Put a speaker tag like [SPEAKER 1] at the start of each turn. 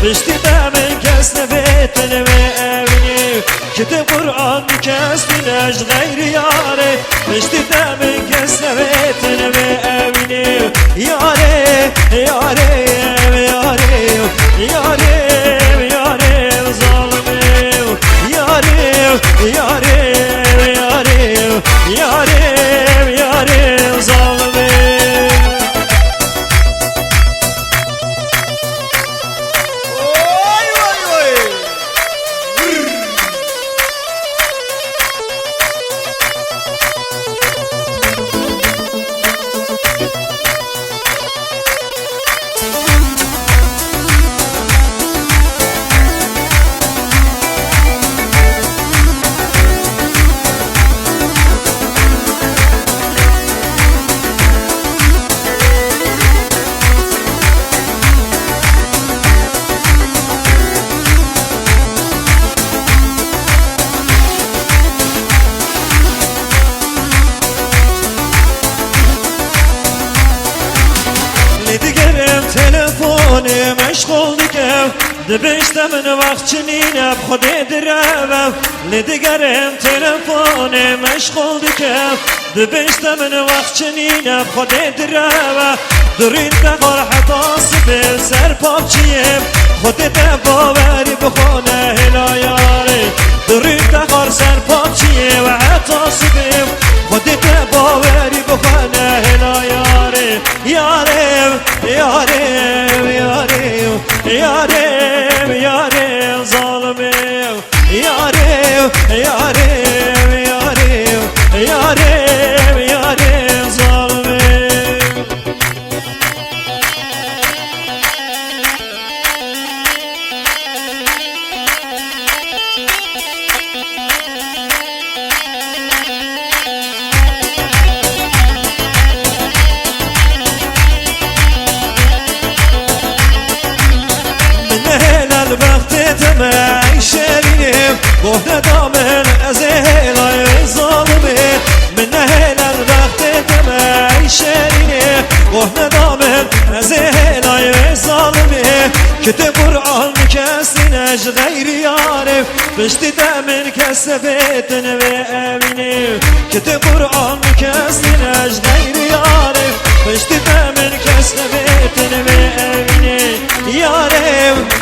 [SPEAKER 1] پشتی دمن کس نبیتن و اوینی کتب قرآن کسبینش غیر یاره پشتی دمن کس نبیتن و اوینی یاره یاره یاره یاره یاره ظالمه یاره یاره یاره یاره یاره ظالمه تلفوني مشغول دكم دبشت من وقت چنین بخودی دروم لدگرم تلفوني مشغول دكم دبشت من وقت چنین بخودی دروم درین تقار حتا سبیل سر پاپچیم خودت باوری بخونه هلا یاری درین تقار سر پاپچیم و حتا سبیل خودت باوری بخونه هلا یاری یارم یارم یارم یارم یارم ظالمم یارم یارم یارم یارم یارم ظالمم معي شريف بوه دامن ازهلاي ظالمي من هلا البخت معي شريف بوه دامن ازهلاي ظالمي كتب قرآن كسنج غير يعرف بشتي دامن كسبتن وامني كتب قرآن كسنج غير يعرف بشتي دامن كسبتن وامني يعرف